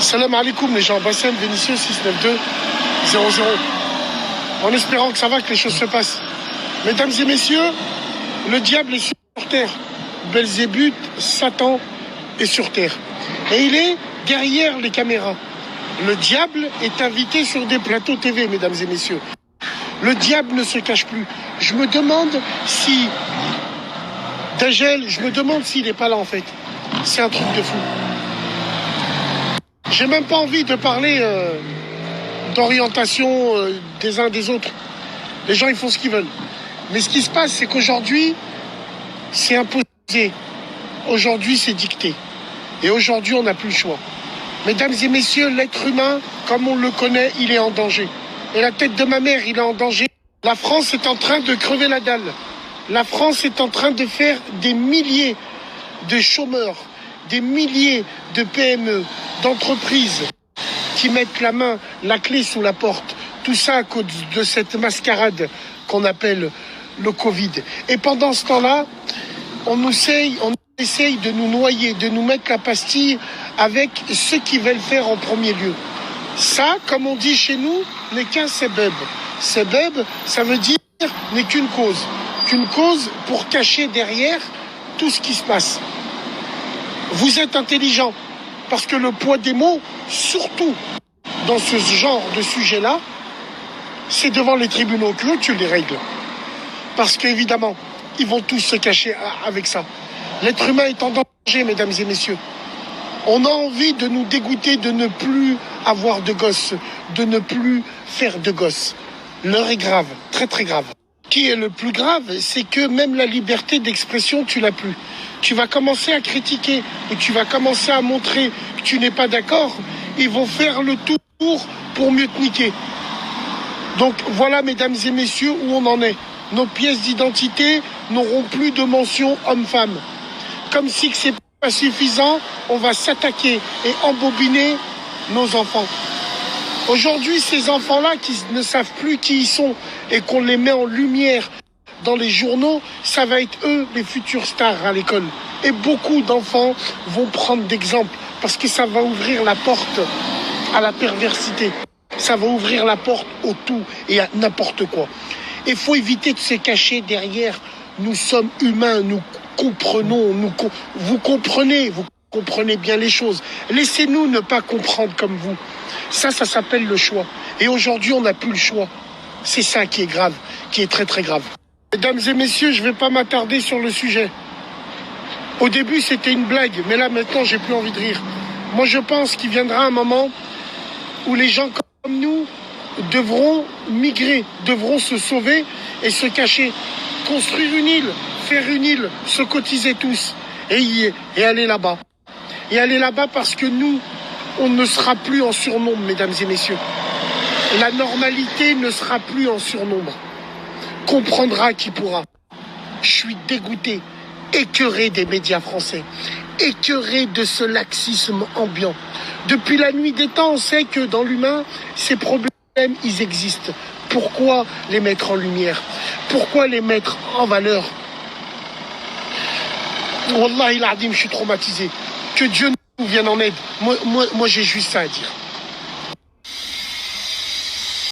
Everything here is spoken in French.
Salam alaikum les gens, Bassem, Vénitieux, 692 00. En espérant que ça va, que les choses se passent. Mesdames et messieurs, le diable est sur terre. Belzébuth, Satan est sur terre. Et il est derrière les caméras. Le diable est invité sur des plateaux TV, mesdames et messieurs. Le diable ne se cache plus. Je me demande si... Dajjal, je me demande s'il n'est pas là en fait. C'est un truc de fou. J'ai même pas envie de parler d'orientation des uns des autres. Les gens, ils font ce qu'ils veulent. Mais ce qui se passe, c'est qu'aujourd'hui, c'est imposé. Aujourd'hui, c'est dicté. Et aujourd'hui, on n'a plus le choix. Mesdames et messieurs, l'être humain, comme on le connaît, il est en danger. Et la tête de ma mère, il est en danger. La France est en train de crever la dalle. La France est en train de faire des milliers de chômeurs, des milliers de PME, d'entreprises qui mettent la clé sous la porte. Tout ça à cause de cette mascarade qu'on appelle le Covid. Et pendant ce temps-là, on essaye de nous noyer, de nous mettre la pastille avec ceux qui veulent faire en premier lieu. Ça, comme on dit chez nous, n'est qu'un sebeb. Sebeb, ça veut dire n'est qu'une cause. Qu'une cause pour cacher derrière tout ce qui se passe. Vous êtes intelligent parce que le poids des mots, surtout dans ce genre de sujet-là, c'est devant les tribunaux que tu les règles. Parce qu'évidemment, ils vont tous se cacher avec ça. L'être humain est en danger, mesdames et messieurs. On a envie de nous dégoûter de ne plus avoir de gosses, de ne plus faire de gosses. L'heure est grave, très très grave. Qui est le plus grave, c'est que même la liberté d'expression, tu l'as plus. Tu vas commencer à critiquer et tu vas commencer à montrer que tu n'es pas d'accord. Ils vont faire le tour pour mieux te niquer. Donc voilà, mesdames et messieurs, où on en est. Nos pièces d'identité n'auront plus de mention homme-femme. Comme si c'est pas suffisant, on va s'attaquer et embobiner nos enfants. Aujourd'hui, ces enfants-là qui ne savent plus qui ils sont et qu'on les met en lumière dans les journaux, ça va être eux les futurs stars à l'école. Et beaucoup d'enfants vont prendre d'exemple parce que ça va ouvrir la porte à la perversité. Ça va ouvrir la porte au tout et à n'importe quoi. Il faut éviter de se cacher derrière. Nous sommes humains, nous comprenons, vous comprenez bien les choses. Laissez-nous ne pas comprendre comme vous. Ça s'appelle le choix. Et aujourd'hui, on n'a plus le choix. C'est ça qui est grave, qui est très très grave. Mesdames et messieurs, je ne vais pas m'attarder sur le sujet. Au début, c'était une blague, mais là, maintenant, j'ai plus envie de rire. Moi, je pense qu'il viendra un moment où les gens comme nous devront migrer, devront se sauver et se cacher. Construire une île, faire une île, se cotiser tous et aller là-bas. Et aller là-bas parce que nous, on ne sera plus en surnombre, mesdames et messieurs. La normalité ne sera plus en surnombre. Comprendra qui pourra. Je suis dégoûté, écœuré des médias français, écœuré de ce laxisme ambiant. Depuis la nuit des temps, on sait que dans l'humain, ces problèmes, ils existent. Pourquoi les mettre en lumière? Pourquoi les mettre en valeur? Wallahi l'Adim, je suis traumatisé. Que Dieu nous vienne en aide. Moi j'ai juste ça à dire.